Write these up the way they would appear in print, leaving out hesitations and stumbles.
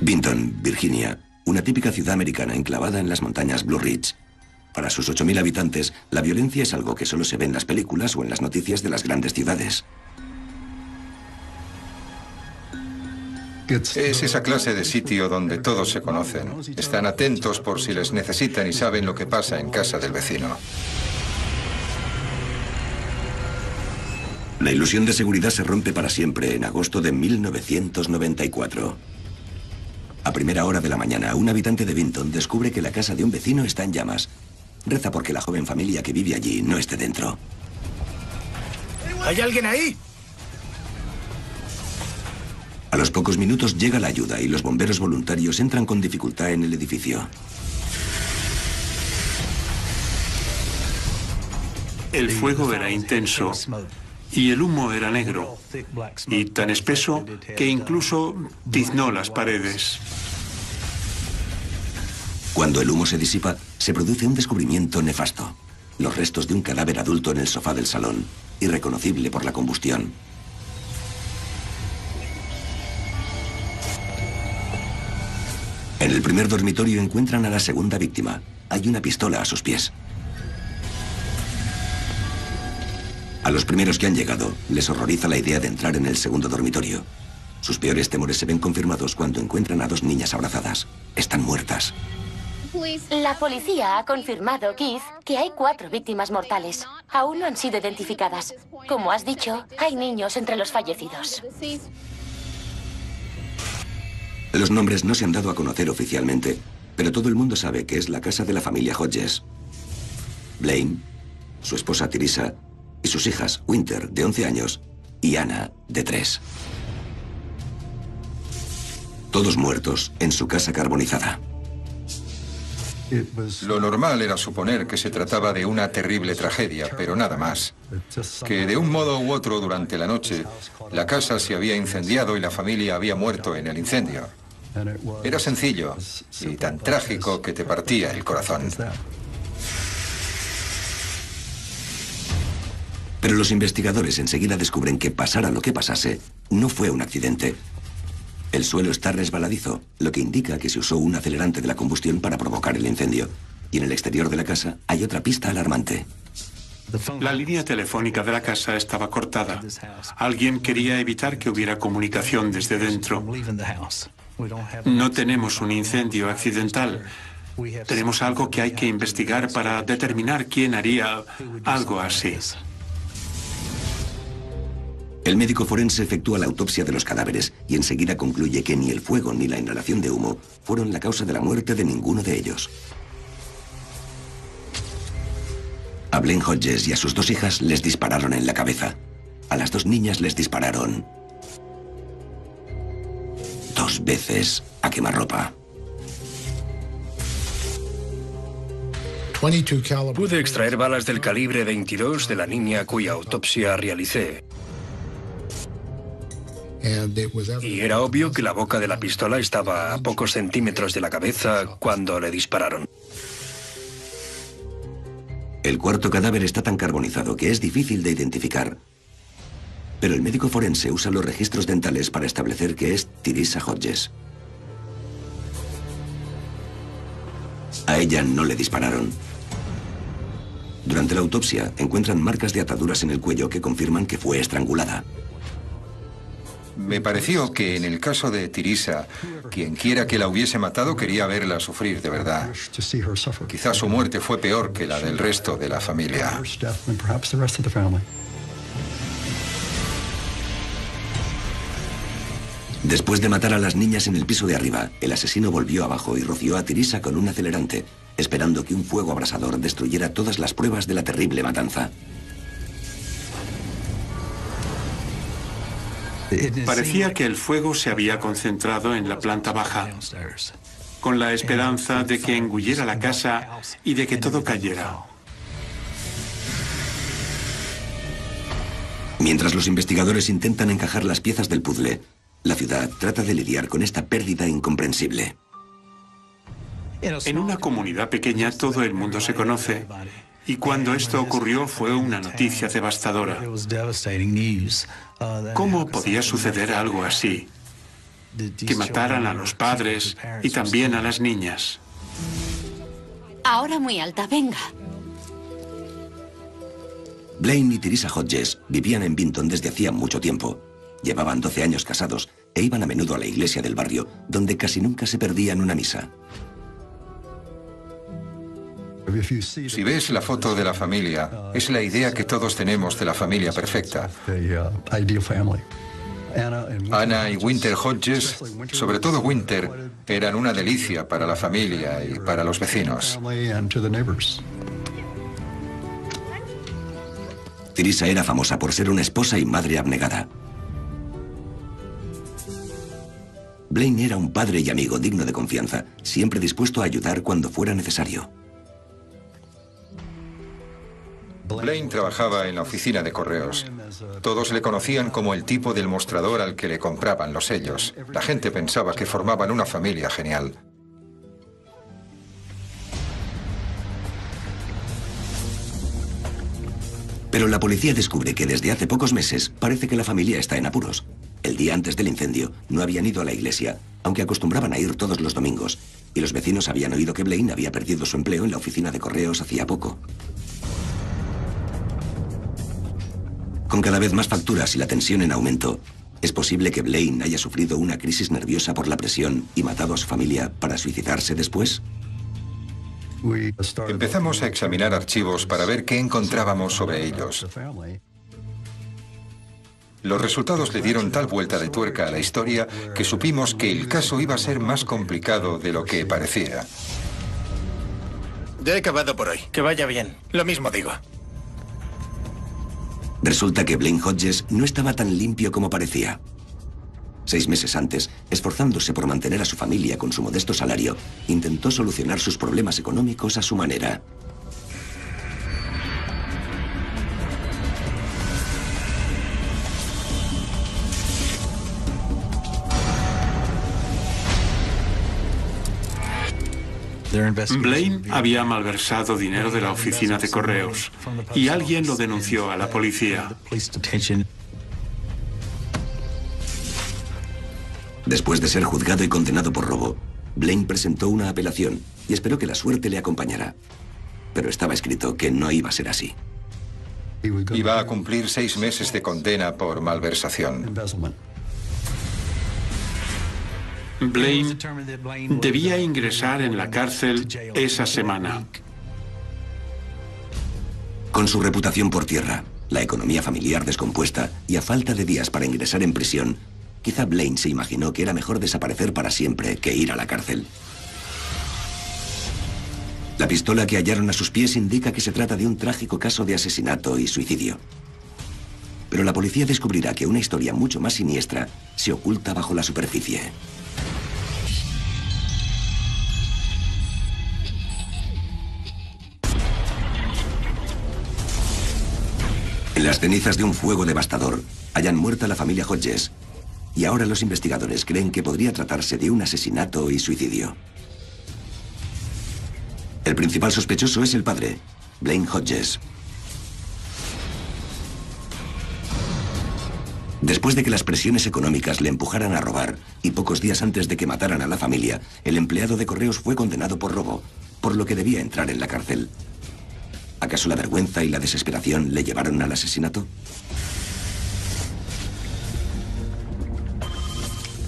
Vinton, Virginia, una típica ciudad americana enclavada en las montañas Blue Ridge. Para sus 8.000 habitantes, la violencia es algo que solo se ve en las películas o en las noticias de las grandes ciudades. Es esa clase de sitio donde todos se conocen. Están atentos por si les necesitan y saben lo que pasa en casa del vecino. La ilusión de seguridad se rompe para siempre en agosto de 1994. A primera hora de la mañana, un habitante de Vinton descubre que la casa de un vecino está en llamas. Reza porque la joven familia que vive allí no esté dentro. ¿Hay alguien ahí? A los pocos minutos llega la ayuda y los bomberos voluntarios entran con dificultad en el edificio. El fuego era intenso y el humo era negro y tan espeso que incluso tiznó las paredes. Cuando el humo se disipa, se produce un descubrimiento nefasto. Los restos de un cadáver adulto en el sofá del salón, irreconocible por la combustión. En el primer dormitorio encuentran a la segunda víctima. Hay una pistola a sus pies. A los primeros que han llegado, les horroriza la idea de entrar en el segundo dormitorio. Sus peores temores se ven confirmados cuando encuentran a dos niñas abrazadas. Están muertas. La policía ha confirmado, Keith, que hay 4 víctimas mortales. Aún no han sido identificadas. Como has dicho, hay niños entre los fallecidos. Los nombres no se han dado a conocer oficialmente, pero todo el mundo sabe que es la casa de la familia Hodges. Blaine, su esposa Teresa y sus hijas Winter, de 11 años, y Anna, de 3. Todos muertos en su casa carbonizada. Lo normal era suponer que se trataba de una terrible tragedia, pero nada más. Que de un modo u otro durante la noche, la casa se había incendiado y la familia había muerto en el incendio. Era sencillo y tan trágico que te partía el corazón. Pero los investigadores enseguida descubren que pasara lo que pasase, no fue un accidente. El suelo está resbaladizo, lo que indica que se usó un acelerante de la combustión para provocar el incendio. Y en el exterior de la casa hay otra pista alarmante. La línea telefónica de la casa estaba cortada. Alguien quería evitar que hubiera comunicación desde dentro. No tenemos un incendio accidental. Tenemos algo que hay que investigar para determinar quién haría algo así. El médico forense efectúa la autopsia de los cadáveres y enseguida concluye que ni el fuego ni la inhalación de humo fueron la causa de la muerte de ninguno de ellos. A Blaine Hodges y a sus 2 hijas les dispararon en la cabeza. A las 2 niñas les dispararon 2 veces a quemarropa. Pude extraer balas del calibre 22 de la niña cuya autopsia realicé. Y era obvio que la boca de la pistola estaba a pocos centímetros de la cabeza cuando le dispararon. El cuarto cadáver está tan carbonizado que es difícil de identificar. Pero el médico forense usa los registros dentales para establecer que es Teresa Hodges. A ella no le dispararon. Durante la autopsia encuentran marcas de ataduras en el cuello que confirman que fue estrangulada. Me pareció que en el caso de Teresa, quien quiera que la hubiese matado quería verla sufrir de verdad. Quizás su muerte fue peor que la del resto de la familia. Después de matar a las niñas en el piso de arriba, el asesino volvió abajo y roció a Teresa con un acelerante, esperando que un fuego abrasador destruyera todas las pruebas de la terrible matanza. Parecía que el fuego se había concentrado en la planta baja, con la esperanza de que engulliera la casa y de que todo cayera. Mientras los investigadores intentan encajar las piezas del puzzle, la ciudad trata de lidiar con esta pérdida incomprensible. En una comunidad pequeña todo el mundo se conoce, y cuando esto ocurrió fue una noticia devastadora. ¿Cómo podía suceder algo así? que mataran a los padres y también a las niñas. Ahora muy alta, venga. Blaine y Teresa Hodges vivían en Vinton desde hacía mucho tiempo. Llevaban 12 años casados e iban a menudo a la iglesia del barrio, donde casi nunca se perdían una misa. Si ves la foto de la familia, es la idea que todos tenemos de la familia perfecta. Anna y Winter Hodges, sobre todo Winter, eran una delicia para la familia y para los vecinos. Teresa era famosa por ser una esposa y madre abnegada. Blaine era un padre y amigo digno de confianza, siempre dispuesto a ayudar cuando fuera necesario. Blaine trabajaba en la oficina de correos. Todos le conocían como el tipo del mostrador al que le compraban los sellos. La gente pensaba que formaban una familia genial. Pero la policía descubre que desde hace pocos meses parece que la familia está en apuros. El día antes del incendio no habían ido a la iglesia, aunque acostumbraban a ir todos los domingos, y los vecinos habían oído que Blaine había perdido su empleo en la oficina de correos hacía poco. Con cada vez más facturas y la tensión en aumento, es posible que Blaine haya sufrido una crisis nerviosa por la presión y matado a su familia para suicidarse después. Empezamos a examinar archivos para ver qué encontrábamos sobre ellos. Los resultados le dieron tal vuelta de tuerca a la historia que supimos que el caso iba a ser más complicado de lo que parecía. Ya he acabado por hoy. Que vaya bien. Lo mismo digo. Resulta que Blaine Hodges no estaba tan limpio como parecía. 6 meses antes, esforzándose por mantener a su familia con su modesto salario, intentó solucionar sus problemas económicos a su manera. Blaine había malversado dinero de la oficina de correos y alguien lo denunció a la policía. Después de ser juzgado y condenado por robo, Blaine presentó una apelación y esperó que la suerte le acompañara. Pero estaba escrito que no iba a ser así. Iba a cumplir 6 meses de condena por malversación. Blaine debía ingresar en la cárcel esa semana. Con su reputación por tierra, la economía familiar descompuesta y a falta de días para ingresar en prisión, quizá Blaine se imaginó que era mejor desaparecer para siempre que ir a la cárcel. La pistola que hallaron a sus pies indica que se trata de un trágico caso de asesinato y suicidio. Pero la policía descubrirá que una historia mucho más siniestra se oculta bajo la superficie. En las cenizas de un fuego devastador, hallan muerta la familia Hodges. Y ahora los investigadores creen que podría tratarse de un asesinato y suicidio. El principal sospechoso es el padre, Blaine Hodges. Después de que las presiones económicas le empujaran a robar, y pocos días antes de que mataran a la familia, el empleado de correos fue condenado por robo, por lo que debía entrar en la cárcel. ¿Acaso la vergüenza y la desesperación le llevaron al asesinato?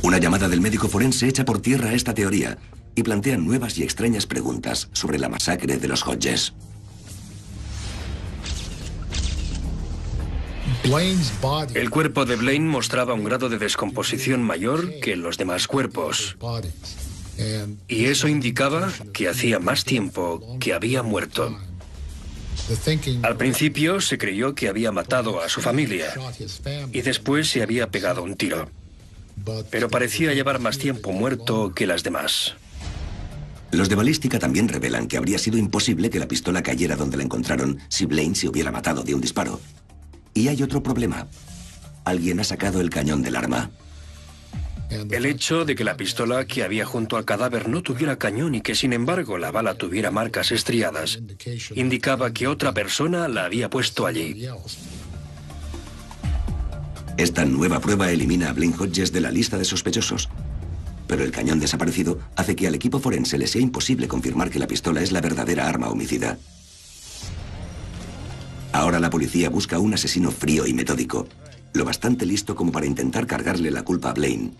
Una llamada del médico forense echa por tierra esta teoría y plantea nuevas y extrañas preguntas sobre la masacre de los Hodges. El cuerpo de Blaine mostraba un grado de descomposición mayor que en los demás cuerpos. Y eso indicaba que hacía más tiempo que había muerto. Al principio se creyó que había matado a su familia y después se había pegado un tiro. Pero parecía llevar más tiempo muerto que las demás. Los de balística también revelan que habría sido imposible que la pistola cayera donde la encontraron si Blaine se hubiera matado de un disparo. Y hay otro problema. Alguien ha sacado el cañón del arma. El hecho de que la pistola que había junto al cadáver no tuviera cañón y que sin embargo la bala tuviera marcas estriadas, indicaba que otra persona la había puesto allí. Esta nueva prueba elimina a Blaine Hodges de la lista de sospechosos, pero el cañón desaparecido hace que al equipo forense le sea imposible confirmar que la pistola es la verdadera arma homicida. Ahora la policía busca a un asesino frío y metódico, lo bastante listo como para intentar cargarle la culpa a Blaine.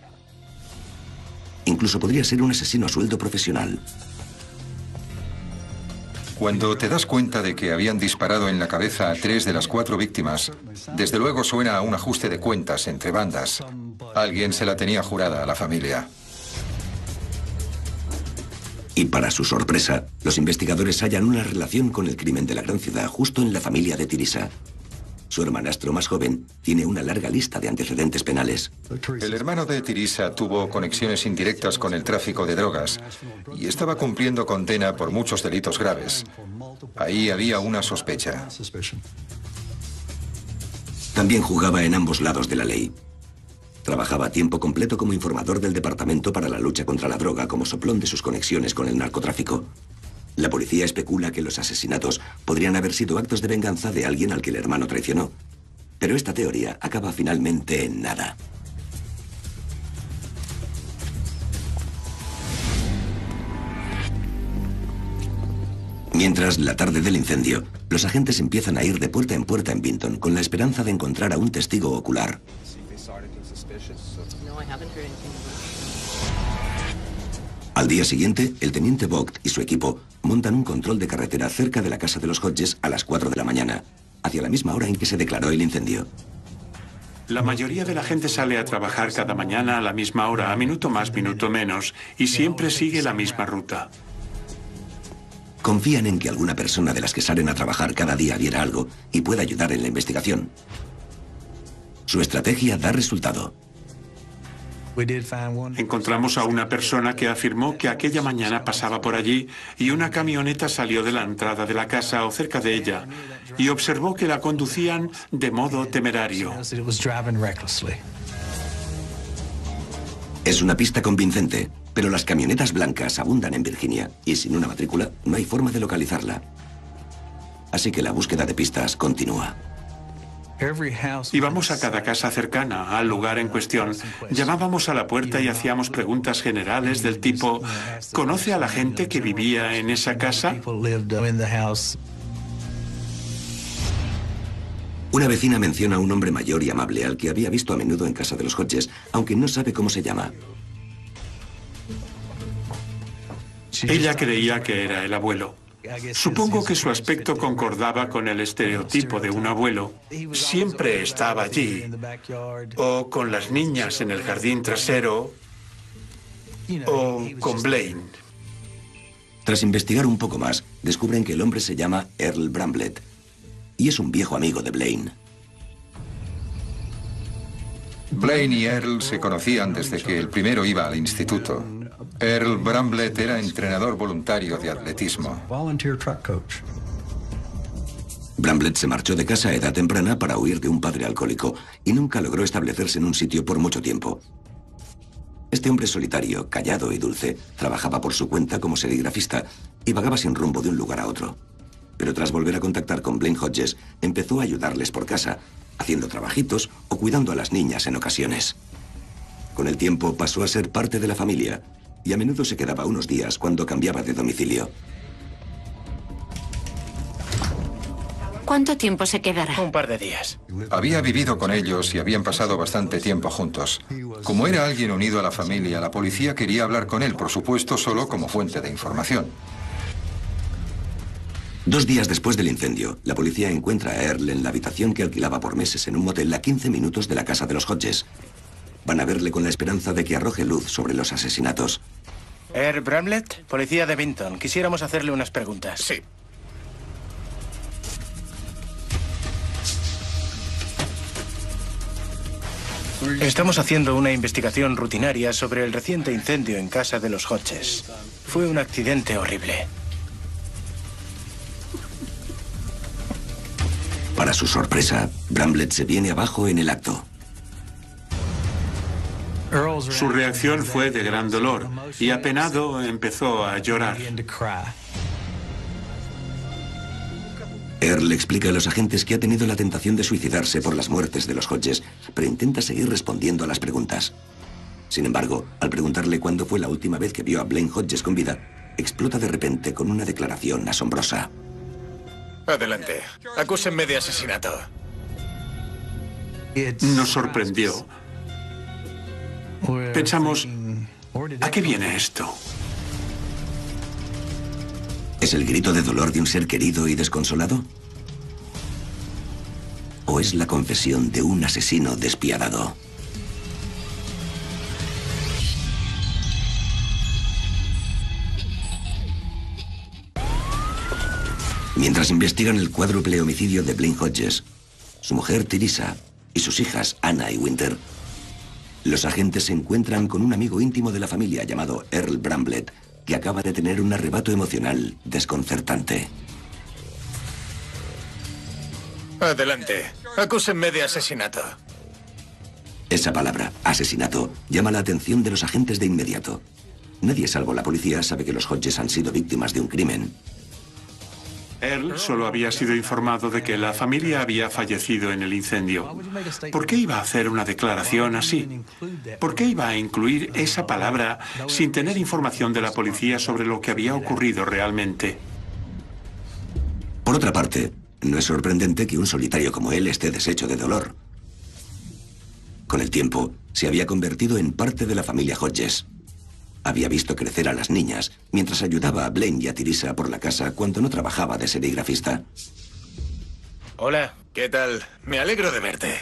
Incluso podría ser un asesino a sueldo profesional. Cuando te das cuenta de que habían disparado en la cabeza a 3 de las 4 víctimas, desde luego suena a un ajuste de cuentas entre bandas. Alguien se la tenía jurada a la familia. Y para su sorpresa, los investigadores hallan una relación con el crimen de la gran ciudad justo en la familia de Teresa. Su hermanastro más joven tiene una larga lista de antecedentes penales. El hermano de Teresa tuvo conexiones indirectas con el tráfico de drogas y estaba cumpliendo condena por muchos delitos graves. Ahí había una sospecha. También jugaba en ambos lados de la ley. Trabajaba a tiempo completo como informador del Departamento para la Lucha contra la Droga como soplón de sus conexiones con el narcotráfico. La policía especula que los asesinatos podrían haber sido actos de venganza de alguien al que el hermano traicionó. Pero esta teoría acaba finalmente en nada. Mientras, la tarde del incendio, los agentes empiezan a ir de puerta en puerta en Vinton con la esperanza de encontrar a un testigo ocular. Al día siguiente, el teniente Vogt y su equipo montan un control de carretera cerca de la casa de los Hodges a las 4 de la mañana, hacia la misma hora en que se declaró el incendio. La mayoría de la gente sale a trabajar cada mañana a la misma hora, a minuto más, minuto menos, y siempre sigue la misma ruta. Confían en que alguna persona de las que salen a trabajar cada día viera algo y pueda ayudar en la investigación. Su estrategia da resultado. Encontramos a una persona que afirmó que aquella mañana pasaba por allí y una camioneta salió de la entrada de la casa o cerca de ella y observó que la conducían de modo temerario. Es una pista convincente, pero las camionetas blancas abundan en Virginia y sin una matrícula no hay forma de localizarla. Así que la búsqueda de pistas continúa. Íbamos a cada casa cercana al lugar en cuestión. Llamábamos a la puerta y hacíamos preguntas generales del tipo: ¿conoce a la gente que vivía en esa casa? Una vecina menciona a un hombre mayor y amable al que había visto a menudo en casa de los Hodges, aunque no sabe cómo se llama. Ella creía que era el abuelo. Supongo que su aspecto concordaba con el estereotipo de un abuelo. Siempre estaba allí, o con las niñas en el jardín trasero, o con Blaine. Tras investigar un poco más, descubren que el hombre se llama Earl Bramblett y es un viejo amigo de Blaine. Blaine y Earl se conocían desde que el primero iba al instituto. Earl Bramblett era entrenador voluntario de atletismo. Bramblett se marchó de casa a edad temprana para huir de un padre alcohólico y nunca logró establecerse en un sitio por mucho tiempo. Este hombre solitario, callado y dulce, trabajaba por su cuenta como serigrafista y vagaba sin rumbo de un lugar a otro. Pero tras volver a contactar con Blaine Hodges, empezó a ayudarles por casa, haciendo trabajitos o cuidando a las niñas en ocasiones. Con el tiempo pasó a ser parte de la familia y a menudo se quedaba unos días cuando cambiaba de domicilio. ¿Cuánto tiempo se quedará? Un par de días. Había vivido con ellos y habían pasado bastante tiempo juntos. Como era alguien unido a la familia, la policía quería hablar con él, por supuesto, solo como fuente de información. 2 días después del incendio, la policía encuentra a Earl en la habitación que alquilaba por meses en un motel a 15 minutos de la casa de los Hodges. Van a verle con la esperanza de que arroje luz sobre los asesinatos. Earl Bramblett, policía de Vinton. Quisiéramos hacerle unas preguntas. Sí. Estamos haciendo una investigación rutinaria sobre el reciente incendio en casa de los Hodges. Fue un accidente horrible. Para su sorpresa, Bramblett se viene abajo en el acto. Su reacción fue de gran dolor y apenado empezó a llorar. Earl explica a los agentes que ha tenido la tentación de suicidarse por las muertes de los Hodges, pero intenta seguir respondiendo a las preguntas. Sin embargo, al preguntarle cuándo fue la última vez que vio a Blaine Hodges con vida, explota de repente con una declaración asombrosa. Adelante. Acúsenme de asesinato. Nos sorprendió. Pensamos, ¿a qué viene esto? ¿Es el grito de dolor de un ser querido y desconsolado? ¿O es la confesión de un asesino despiadado? Mientras investigan el cuádruple homicidio de Blaine Hodges, su mujer Teresa y sus hijas Anna y Winter, los agentes se encuentran con un amigo íntimo de la familia llamado Earl Bramblett, que acaba de tener un arrebato emocional desconcertante. Adelante. Acúsenme de asesinato. Esa palabra, asesinato, llama la atención de los agentes de inmediato. Nadie salvo la policía sabe que los Hodges han sido víctimas de un crimen. Earl solo había sido informado de que la familia había fallecido en el incendio. ¿Por qué iba a hacer una declaración así? ¿Por qué iba a incluir esa palabra sin tener información de la policía sobre lo que había ocurrido realmente? Por otra parte, no es sorprendente que un solitario como él esté deshecho de dolor. Con el tiempo, se había convertido en parte de la familia Hodges. Había visto crecer a las niñas mientras ayudaba a Blaine y a Teresa por la casa cuando no trabajaba de serigrafista. Hola, ¿qué tal? Me alegro de verte.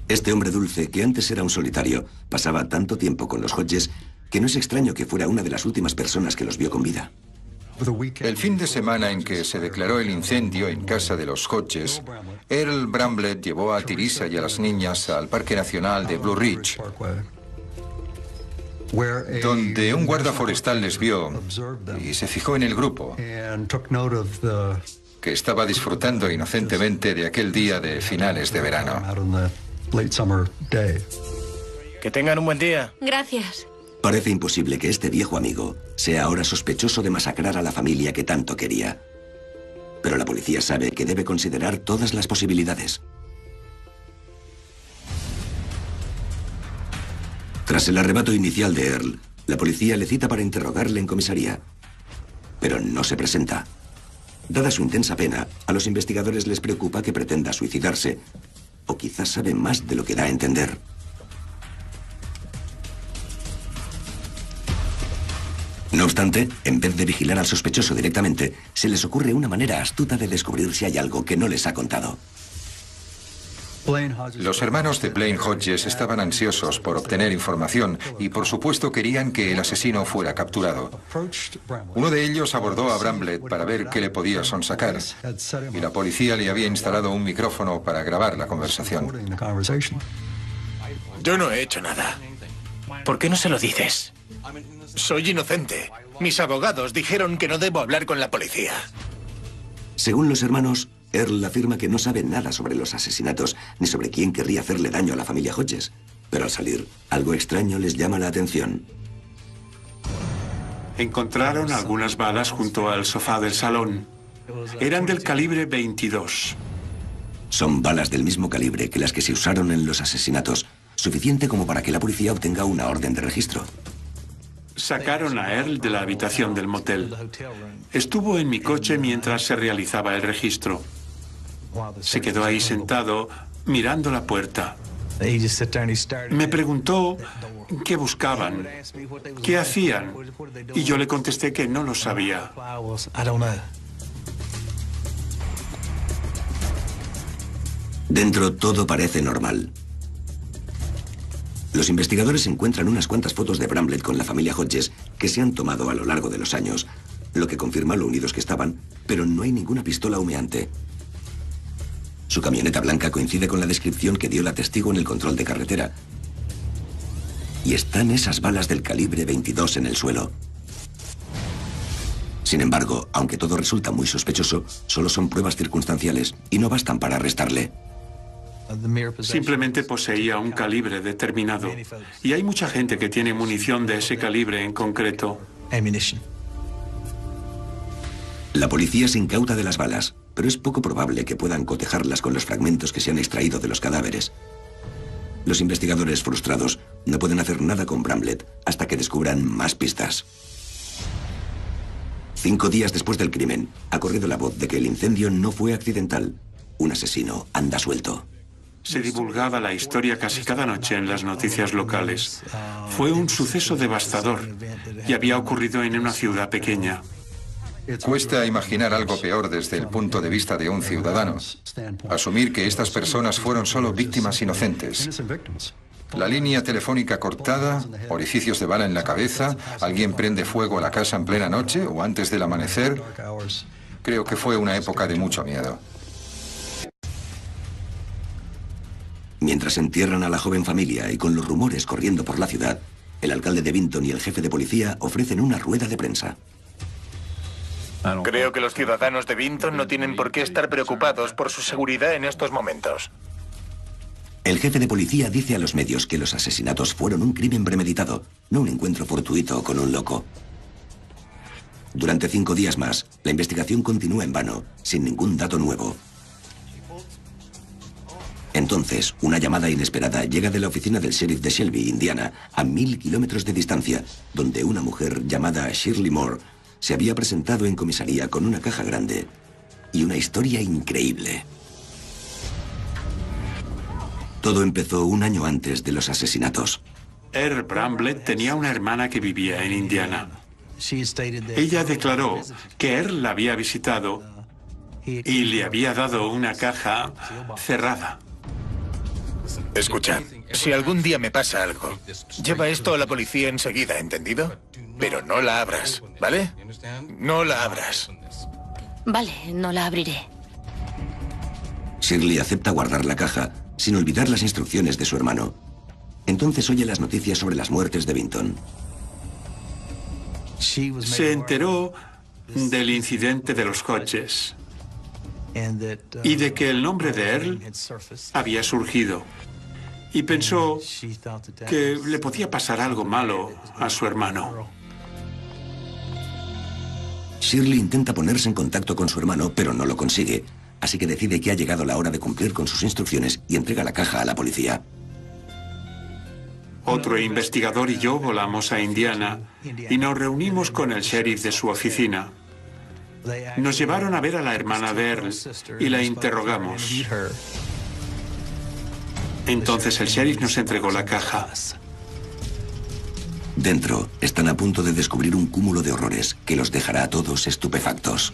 Este hombre dulce, que antes era un solitario, pasaba tanto tiempo con los Hodges que no es extraño que fuera una de las últimas personas que los vio con vida. El fin de semana en que se declaró el incendio en casa de los Hodges, Earl Bramblett llevó a Teresa y a las niñas al Parque Nacional de Blue Ridge, donde un guarda forestal les vio y se fijó en el grupo, que estaba disfrutando inocentemente de aquel día de finales de verano. Que tengan un buen día. Gracias. Parece imposible que este viejo amigo sea ahora sospechoso de masacrar a la familia que tanto quería. Pero la policía sabe que debe considerar todas las posibilidades. Tras el arrebato inicial de Earl, la policía le cita para interrogarle en comisaría. Pero no se presenta. Dada su intensa pena, a los investigadores les preocupa que pretenda suicidarse. O quizás sabe más de lo que da a entender. No obstante, en vez de vigilar al sospechoso directamente, se les ocurre una manera astuta de descubrir si hay algo que no les ha contado. Los hermanos de Blaine Hodges estaban ansiosos por obtener información y por supuesto querían que el asesino fuera capturado. Uno de ellos abordó a Bramblett para ver qué le podía sonsacar y la policía le había instalado un micrófono para grabar la conversación. Yo no he hecho nada. ¿Por qué no se lo dices? Soy inocente. Mis abogados dijeron que no debo hablar con la policía. Según los hermanos, Earl afirma que no sabe nada sobre los asesinatos ni sobre quién querría hacerle daño a la familia Hodges. Pero al salir, algo extraño les llama la atención. Encontraron algunas balas junto al sofá del salón. Eran del calibre 22. Son balas del mismo calibre que las que se usaron en los asesinatos, suficiente como para que la policía obtenga una orden de registro. Sacaron a Earl de la habitación del motel. Estuvo en mi coche mientras se realizaba el registro. Se quedó ahí sentado, mirando la puerta. Me preguntó qué buscaban, qué hacían, y yo le contesté que no lo sabía. Dentro todo parece normal. Los investigadores encuentran unas cuantas fotos de Bramblett con la familia Hodges que se han tomado a lo largo de los años, lo que confirma lo unidos que estaban, pero no hay ninguna pistola humeante. Su camioneta blanca coincide con la descripción que dio la testigo en el control de carretera. Y están esas balas del calibre 22 en el suelo. Sin embargo, aunque todo resulta muy sospechoso, solo son pruebas circunstanciales y no bastan para arrestarle. Simplemente poseía un calibre determinado. Y hay mucha gente que tiene munición de ese calibre en concreto. La policía se incauta de las balas, pero es poco probable que puedan cotejarlas con los fragmentos que se han extraído de los cadáveres. Los investigadores frustrados No pueden hacer nada con Bramblett hasta que descubran más pistas. 5 días después del crimen, ha corrido la voz de que el incendio no fue accidental. Un asesino anda suelto. Se divulgaba la historia casi cada noche en las noticias locales. Fue un suceso devastador y había ocurrido en una ciudad pequeña. Cuesta imaginar algo peor desde el punto de vista de un ciudadano. Asumir que estas personas fueron solo víctimas inocentes. La línea telefónica cortada, orificios de bala en la cabeza, alguien prende fuego a la casa en plena noche o antes del amanecer. Creo que fue una época de mucho miedo. Mientras entierran a la joven familia y con los rumores corriendo por la ciudad, el alcalde de Vinton y el jefe de policía ofrecen una rueda de prensa. Creo que los ciudadanos de Vinton no tienen por qué estar preocupados por su seguridad en estos momentos. El jefe de policía dice a los medios que los asesinatos fueron un crimen premeditado, no un encuentro fortuito con un loco. Durante 5 días más, la investigación continúa en vano, sin ningún dato nuevo. Entonces, una llamada inesperada llega de la oficina del sheriff de Shelby, Indiana, a 1000 kilómetros de distancia, donde una mujer llamada Shirley Moore se había presentado en comisaría con una caja grande y una historia increíble. Todo empezó un año antes de los asesinatos. Earl Bramblett tenía una hermana que vivía en Indiana. Ella declaró que Earl la había visitado y le había dado una caja cerrada. Escucha, si algún día me pasa algo, lleva esto a la policía enseguida, ¿entendido? Pero no la abras, ¿vale? No la abras. Vale, no la abriré. Shirley acepta guardar la caja, sin olvidar las instrucciones de su hermano. Entonces oye las noticias sobre las muertes de Vinton. Se enteró del incidente de los Hodges y de que el nombre de Earl había surgido. Y pensó que le podía pasar algo malo a su hermano. Shirley intenta ponerse en contacto con su hermano, pero no lo consigue. Así que decide que ha llegado la hora de cumplir con sus instrucciones y entrega la caja a la policía. Otro investigador y yo volamos a Indiana y nos reunimos con el sheriff de su oficina. Nos llevaron a ver a la hermana de Earl y la interrogamos. Entonces el sheriff nos entregó la caja. Dentro, están a punto de descubrir un cúmulo de horrores que los dejará a todos estupefactos.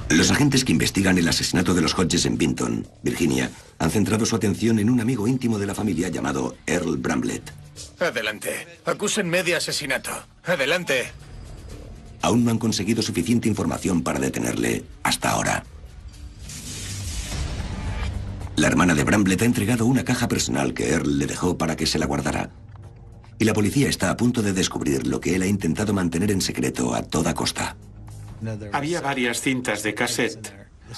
Los agentes que investigan el asesinato de los Hodges en Vinton, Virginia, han centrado su atención en un amigo íntimo de la familia llamado Earl Bramblett. Adelante. Acúsenme de asesinato. Adelante. Aún no han conseguido suficiente información para detenerle hasta ahora. La hermana de Bramblett ha entregado una caja personal que Earl le dejó para que se la guardara. Y la policía está a punto de descubrir lo que él ha intentado mantener en secreto a toda costa. Había varias cintas de cassette.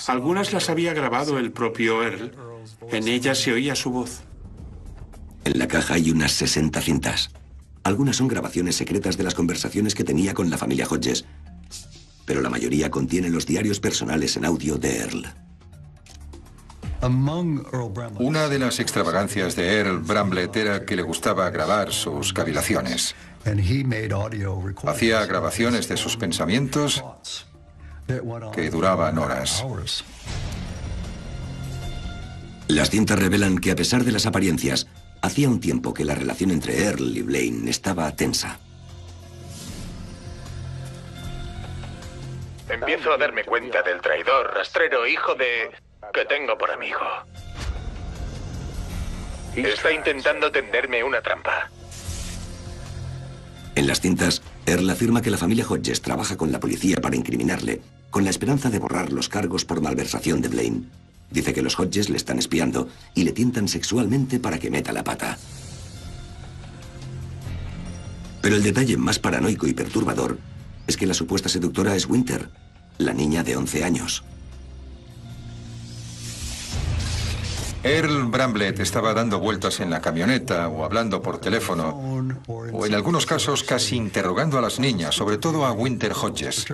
Algunas las había grabado el propio Earl. En ellas se oía su voz. En la caja hay unas 60 cintas. Algunas son grabaciones secretas de las conversaciones que tenía con la familia Hodges, pero la mayoría contiene los diarios personales en audio de Earl. Una de las extravagancias de Earl Bramblett era que le gustaba grabar sus cavilaciones. Hacía grabaciones de sus pensamientos que duraban horas. Las cintas revelan que a pesar de las apariencias, hacía un tiempo que la relación entre Earl y Blaine estaba tensa. Empiezo a darme cuenta del traidor, rastrero, hijo de... que tengo por amigo. Está intentando tenderme una trampa. En las cintas, Earl afirma que la familia Hodges trabaja con la policía para incriminarle, con la esperanza de borrar los cargos por malversación de Blaine. Dice que los Hodges le están espiando y le tientan sexualmente para que meta la pata. Pero el detalle más paranoico y perturbador es que la supuesta seductora es Winter, la niña de 11 años. Earl Bramblett estaba dando vueltas en la camioneta o hablando por teléfono, o en algunos casos casi interrogando a las niñas, sobre todo a Winter Hodges.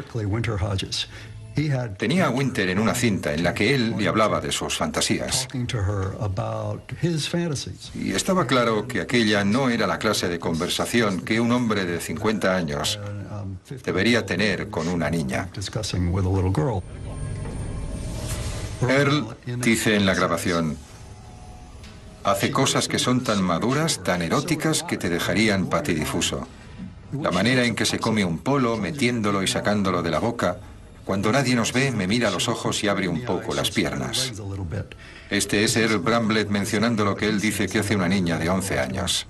Tenía a Winter en una cinta en la que él le hablaba de sus fantasías. Y estaba claro que aquella no era la clase de conversación que un hombre de 50 años debería tener con una niña. Earl dice en la grabación: hace cosas que son tan maduras, tan eróticas, que te dejarían patidifuso. La manera en que se come un polo, metiéndolo y sacándolo de la boca. Cuando nadie nos ve, me mira a los ojos y abre un poco las piernas. Este es Earl Bramblett mencionando lo que él dice que hace una niña de 11 años.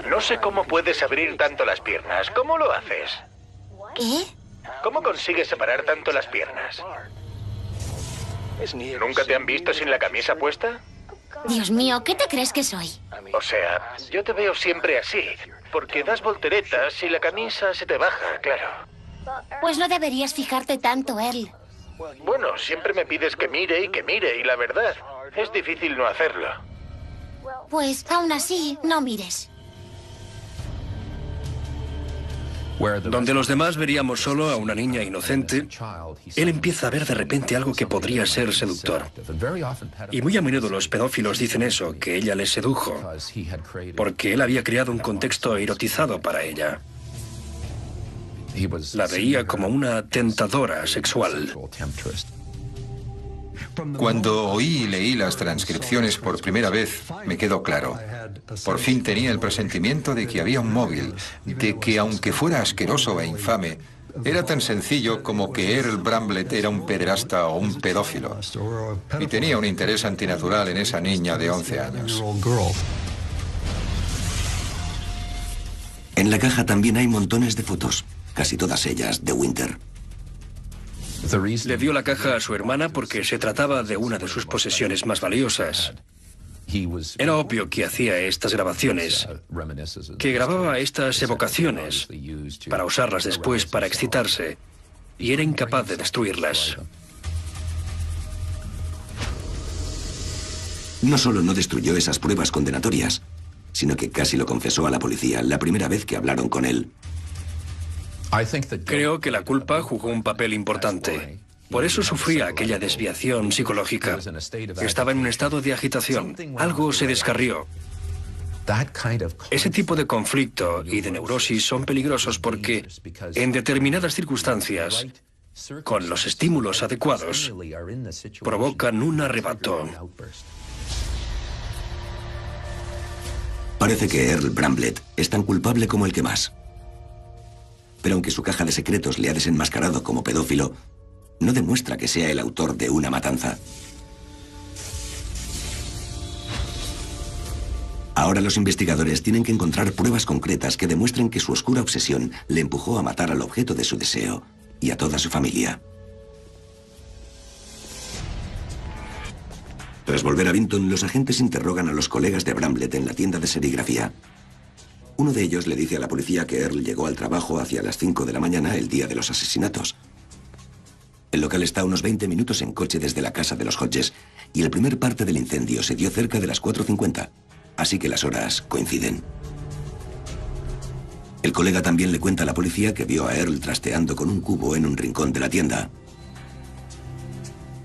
No sé cómo puedes abrir tanto las piernas. ¿Cómo lo haces? ¿Qué? ¿Cómo consigues separar tanto las piernas? ¿Nunca te han visto sin la camisa puesta? Dios mío, ¿qué te crees que soy? O sea, yo te veo siempre así, porque das volteretas y la camisa se te baja, claro. Pues no deberías fijarte tanto, Earl. Bueno, siempre me pides que mire, y la verdad, es difícil no hacerlo. Pues aún así, no mires. Donde los demás veríamos solo a una niña inocente, él empieza a ver de repente algo que podría ser seductor. Y muy a menudo los pedófilos dicen eso, que ella les sedujo, porque él había creado un contexto erotizado para ella. La veía como una tentadora sexual. Cuando oí y leí las transcripciones por primera vez, me quedó claro. Por fin tenía el presentimiento de que había un móvil, de que aunque fuera asqueroso e infame, era tan sencillo como que Earl Bramblett era un pederasta o un pedófilo. Y tenía un interés antinatural en esa niña de 11 años. En la caja también hay montones de fotos, casi todas ellas de Winter. Le dio la caja a su hermana porque se trataba de una de sus posesiones más valiosas. Era obvio que hacía estas grabaciones, que grababa estas evocaciones para usarlas después para excitarse, y era incapaz de destruirlas. No solo no destruyó esas pruebas condenatorias, sino que casi lo confesó a la policía la primera vez que hablaron con él. Creo que la culpa jugó un papel importante. Por eso sufría aquella desviación psicológica. Estaba en un estado de agitación. Algo se descarrió. Ese tipo de conflicto y de neurosis son peligrosos porque, en determinadas circunstancias, con los estímulos adecuados, provocan un arrebato. Parece que Earl Bramblett es tan culpable como el que más. Pero aunque su caja de secretos le ha desenmascarado como pedófilo, no demuestra que sea el autor de una matanza. Ahora los investigadores tienen que encontrar pruebas concretas que demuestren que su oscura obsesión le empujó a matar al objeto de su deseo y a toda su familia. Tras volver a Vinton, los agentes interrogan a los colegas de Bramblett en la tienda de serigrafía. Uno de ellos le dice a la policía que Earl llegó al trabajo hacia las 5 de la mañana el día de los asesinatos. El local está a unos 20 minutos en coche desde la casa de los Hodges y el primer parte del incendio se dio cerca de las 4:50, así que las horas coinciden. El colega también le cuenta a la policía que vio a Earl trasteando con un cubo en un rincón de la tienda.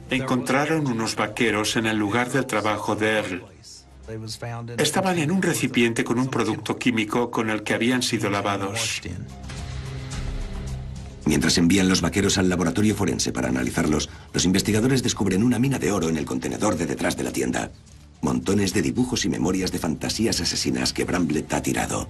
Encontraron unos vaqueros en el lugar del trabajo de Earl. Estaban en un recipiente con un producto químico con el que habían sido lavados. Mientras envían los vaqueros al laboratorio forense para analizarlos, los investigadores descubren una mina de oro en el contenedor de detrás de la tienda. Montones de dibujos y memorias de fantasías asesinas que Bramblett ha tirado.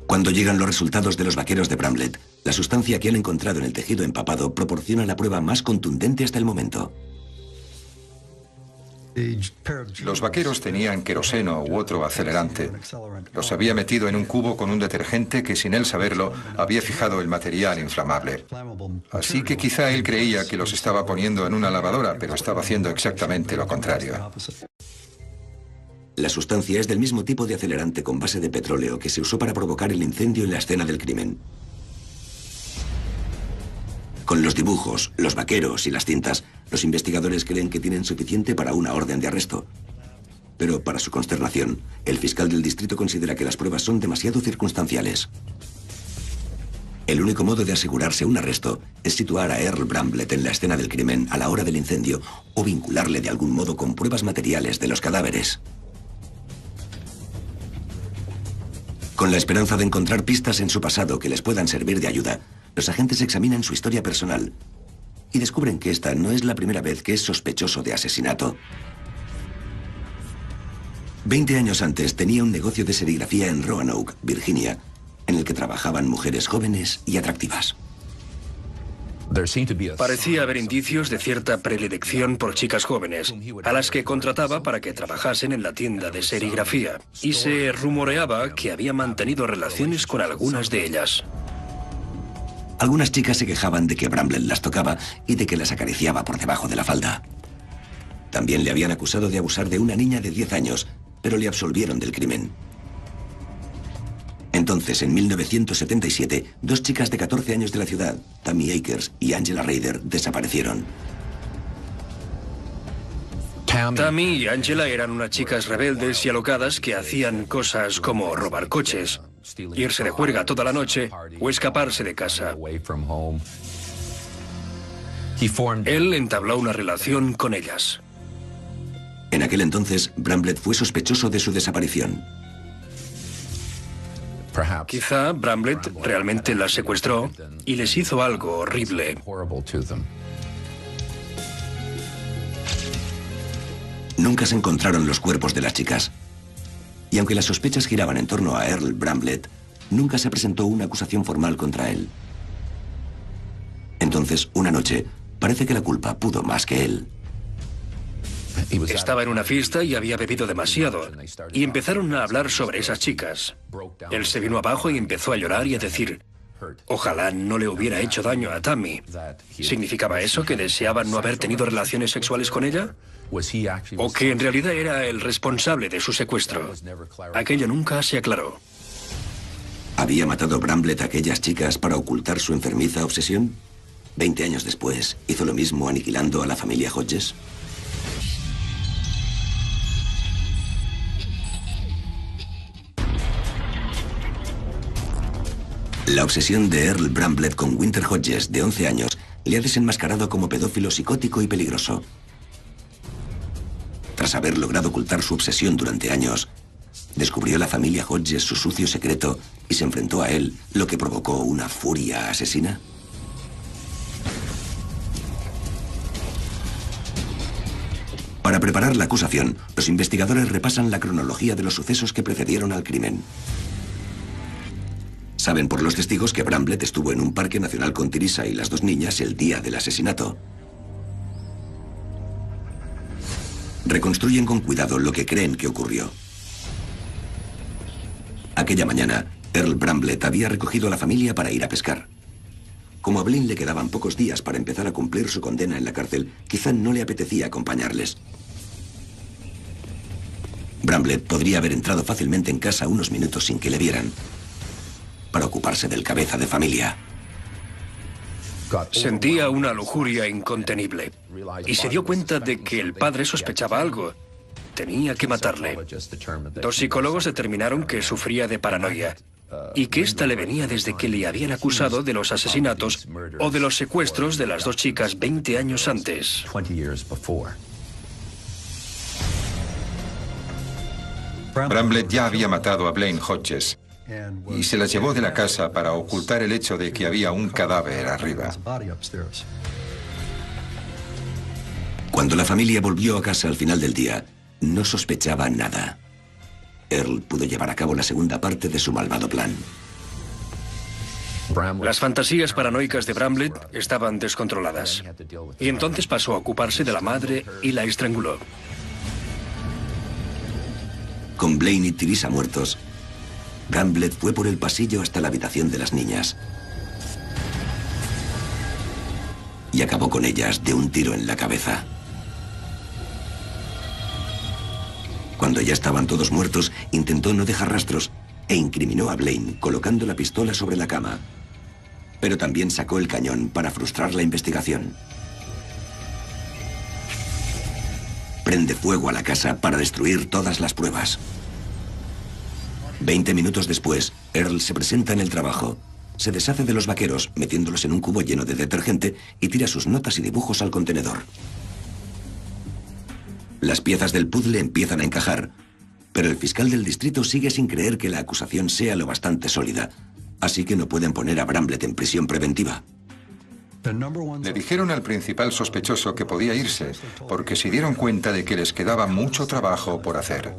Cuando llegan los resultados de los vaqueros de Bramblett, la sustancia que han encontrado en el tejido empapado proporciona la prueba más contundente hasta el momento. Los vaqueros tenían queroseno u otro acelerante. Los había metido en un cubo con un detergente que, sin él saberlo, había fijado el material inflamable. Así que quizá él creía que los estaba poniendo en una lavadora, pero estaba haciendo exactamente lo contrario. La sustancia es del mismo tipo de acelerante con base de petróleo que se usó para provocar el incendio en la escena del crimen. Con los dibujos, los vaqueros y las cintas, los investigadores creen que tienen suficiente para una orden de arresto. Pero para su consternación, el fiscal del distrito considera que las pruebas son demasiado circunstanciales. El único modo de asegurarse un arresto es situar a Earl Bramblett en la escena del crimen a la hora del incendio o vincularle de algún modo con pruebas materiales de los cadáveres. Con la esperanza de encontrar pistas en su pasado que les puedan servir de ayuda, los agentes examinan su historia personal y descubren que esta no es la primera vez que es sospechoso de asesinato. 20 años antes tenía un negocio de serigrafía en Roanoke, Virginia, en el que trabajaban mujeres jóvenes y atractivas. Parecía haber indicios de cierta predilección por chicas jóvenes, a las que contrataba para que trabajasen en la tienda de serigrafía, y se rumoreaba que había mantenido relaciones con algunas de ellas. Algunas chicas se quejaban de que Bramblett las tocaba y de que las acariciaba por debajo de la falda. También le habían acusado de abusar de una niña de 10 años, pero le absolvieron del crimen. Entonces, en 1977, dos chicas de 14 años de la ciudad, Tammy Akers y Angela Raider, desaparecieron. Tammy y Angela eran unas chicas rebeldes y alocadas que hacían cosas como robar coches, irse de juerga toda la noche o escaparse de casa. Él entabló una relación con ellas. En aquel entonces, Bramblett fue sospechoso de su desaparición. Quizá Bramblett realmente las secuestró y les hizo algo horrible. Nunca se encontraron los cuerpos de las chicas. Y aunque las sospechas giraban en torno a Earl Bramblett, nunca se presentó una acusación formal contra él. Entonces, una noche, parece que la culpa pudo más que él. Estaba en una fiesta y había bebido demasiado, y empezaron a hablar sobre esas chicas. Él se vino abajo y empezó a llorar y a decir, ojalá no le hubiera hecho daño a Tammy. ¿Significaba eso que deseaba no haber tenido relaciones sexuales con ella? ¿O que en realidad era el responsable de su secuestro? Aquello nunca se aclaró. ¿Había matado Bramblett a aquellas chicas para ocultar su enfermiza obsesión? 20 años después, ¿hizo lo mismo aniquilando a la familia Hodges? La obsesión de Earl Bramblett con Winter Hodges, de 11 años, le ha desenmascarado como pedófilo psicótico y peligroso. Tras haber logrado ocultar su obsesión durante años, descubrió la familia Hodges su sucio secreto y se enfrentó a él, lo que provocó una furia asesina. Para preparar la acusación, los investigadores repasan la cronología de los sucesos que precedieron al crimen. Saben por los testigos que Bramblett estuvo en un parque nacional con Teresa y las dos niñas el día del asesinato. Reconstruyen con cuidado lo que creen que ocurrió. Aquella mañana, Earl Bramblett había recogido a la familia para ir a pescar. Como a Blaine le quedaban pocos días para empezar a cumplir su condena en la cárcel, quizá no le apetecía acompañarles. Bramblett podría haber entrado fácilmente en casa unos minutos sin que le vieran, para ocuparse del cabeza de familia. Sentía una lujuria incontenible y se dio cuenta de que el padre sospechaba algo. Tenía que matarle. Dos psicólogos determinaron que sufría de paranoia y que esta le venía desde que le habían acusado de los asesinatos o de los secuestros de las dos chicas 20 años antes. Bramblett ya había matado a Blaine Hodges y se las llevó de la casa para ocultar el hecho de que había un cadáver arriba. Cuando la familia volvió a casa al final del día, no sospechaba nada. Earl pudo llevar a cabo la segunda parte de su malvado plan. Las fantasías paranoicas de Bramblett estaban descontroladas. Y entonces pasó a ocuparse de la madre y la estranguló. Con Blaine y Teresa muertos, Bramblett fue por el pasillo hasta la habitación de las niñas. Y acabó con ellas de un tiro en la cabeza. Cuando ya estaban todos muertos, intentó no dejar rastros e incriminó a Blaine colocando la pistola sobre la cama. Pero también sacó el cañón para frustrar la investigación. prende fuego a la casa para destruir todas las pruebas. 20 minutos después, Earl se presenta en el trabajo. Se deshace de los vaqueros, metiéndolos en un cubo lleno de detergente y tira sus notas y dibujos al contenedor. Las piezas del puzzle empiezan a encajar, pero el fiscal del distrito sigue sin creer que la acusación sea lo bastante sólida, así que no pueden poner a Bramblett en prisión preventiva. Le dijeron al principal sospechoso que podía irse, porque se dieron cuenta de que les quedaba mucho trabajo por hacer.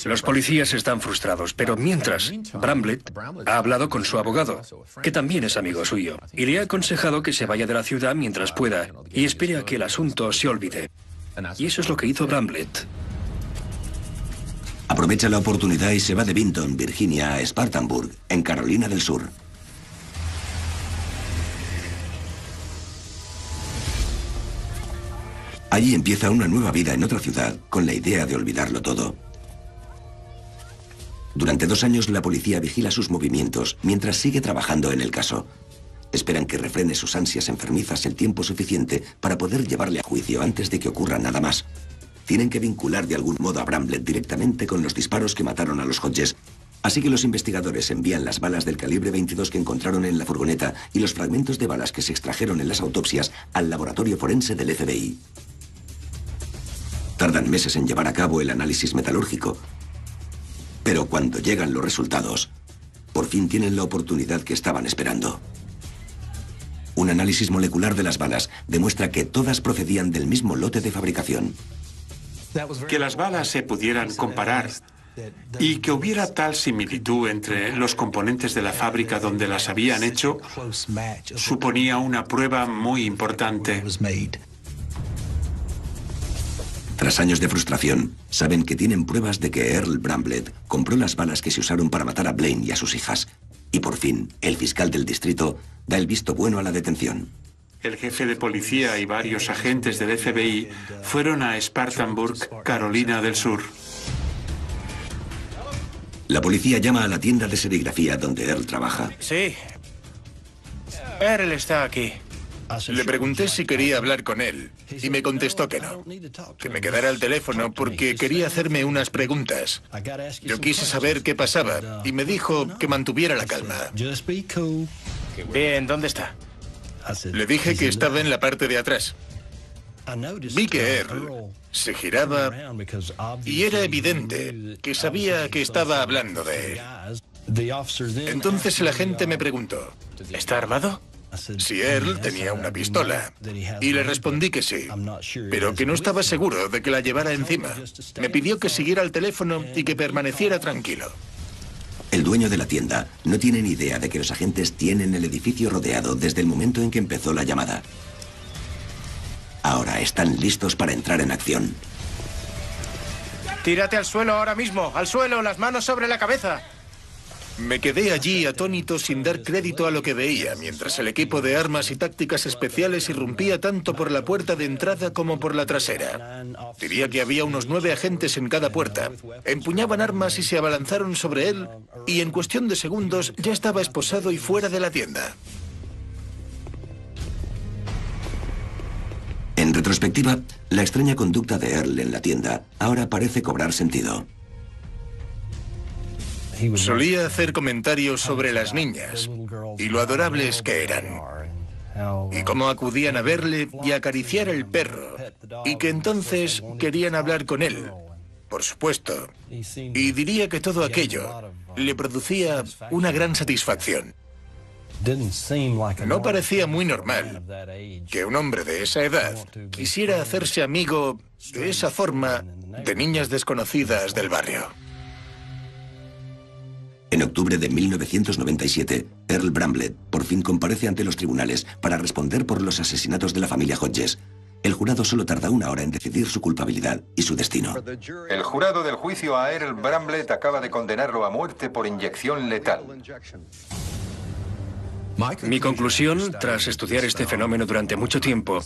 Los policías están frustrados, pero mientras, Bramblett ha hablado con su abogado, que también es amigo suyo, y le ha aconsejado que se vaya de la ciudad mientras pueda y espere a que el asunto se olvide. Y eso es lo que hizo Bramblett. Aprovecha la oportunidad y se va de Vinton, Virginia, a Spartanburg, en Carolina del Sur. Allí empieza una nueva vida en otra ciudad, con la idea de olvidarlo todo. Durante 2 años la policía vigila sus movimientos mientras sigue trabajando en el caso. Esperan que refrene sus ansias enfermizas el tiempo suficiente para poder llevarle a juicio antes de que ocurra nada más. Tienen que vincular de algún modo a Bramblett directamente con los disparos que mataron a los Hodges, así que los investigadores envían las balas del calibre 22 que encontraron en la furgoneta y los fragmentos de balas que se extrajeron en las autopsias al laboratorio forense del FBI. Tardan meses en llevar a cabo el análisis metalúrgico, pero cuando llegan los resultados, por fin tienen la oportunidad que estaban esperando. Un análisis molecular de las balas demuestra que todas procedían del mismo lote de fabricación. Que las balas se pudieran comparar y que hubiera tal similitud entre los componentes de la fábrica donde las habían hecho, suponía una prueba muy importante. Tras años de frustración, saben que tienen pruebas de que Earl Bramblett compró las balas que se usaron para matar a Blaine y a sus hijas. Y por fin, el fiscal del distrito da el visto bueno a la detención. El jefe de policía y varios agentes del FBI fueron a Spartanburg, Carolina del Sur. La policía llama a la tienda de serigrafía donde Earl trabaja. Sí. Earl está aquí. Le pregunté si quería hablar con él y me contestó que no, que me quedara al teléfono porque quería hacerme unas preguntas. Yo quise saber qué pasaba y me dijo que mantuviera la calma. Bien, ¿dónde está? Le dije que estaba en la parte de atrás. Vi que Earl se giraba y era evidente que sabía que estaba hablando de él. Entonces el agente me preguntó, ¿está armado? Si Earl tenía una pistola, y le respondí que sí, pero que no estaba seguro de que la llevara encima. Me pidió que siguiera al teléfono y que permaneciera tranquilo. El dueño de la tienda no tiene ni idea de que los agentes tienen el edificio rodeado desde el momento en que empezó la llamada. Ahora están listos para entrar en acción. Tírate al suelo ahora mismo, al suelo, las manos sobre la cabeza. Me quedé allí atónito sin dar crédito a lo que veía, mientras el equipo de armas y tácticas especiales irrumpía tanto por la puerta de entrada como por la trasera. Diría que había unos 9 agentes en cada puerta. Empuñaban armas y se abalanzaron sobre él, y en cuestión de segundos ya estaba esposado y fuera de la tienda. En retrospectiva, la extraña conducta de Earl en la tienda ahora parece cobrar sentido. Solía hacer comentarios sobre las niñas y lo adorables que eran, y cómo acudían a verle y a acariciar el perro, y que entonces querían hablar con él, por supuesto, y diría que todo aquello le producía una gran satisfacción. No parecía muy normal que un hombre de esa edad quisiera hacerse amigo de esa forma de niñas desconocidas del barrio. En octubre de 1997, Earl Bramblett por fin comparece ante los tribunales para responder por los asesinatos de la familia Hodges. El jurado solo tarda 1 hora en decidir su culpabilidad y su destino. El jurado del juicio a Earl Bramblett acaba de condenarlo a muerte por inyección letal. Mi conclusión, tras estudiar este fenómeno durante mucho tiempo,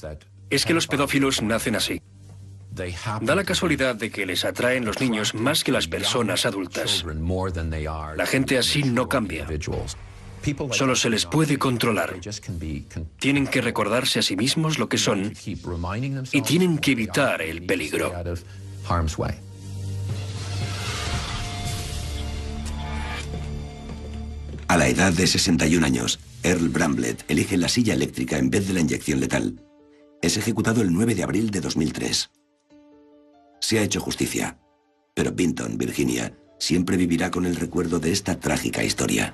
es que los pedófilos nacen así. Da la casualidad de que les atraen los niños más que las personas adultas. La gente así no cambia. Solo se les puede controlar. Tienen que recordarse a sí mismos lo que son y tienen que evitar el peligro. A la edad de 61 años, Earl Bramblett elige la silla eléctrica en vez de la inyección letal. Es ejecutado el 9 de abril de 2003. Se ha hecho justicia, pero Vinton, Virginia, siempre vivirá con el recuerdo de esta trágica historia.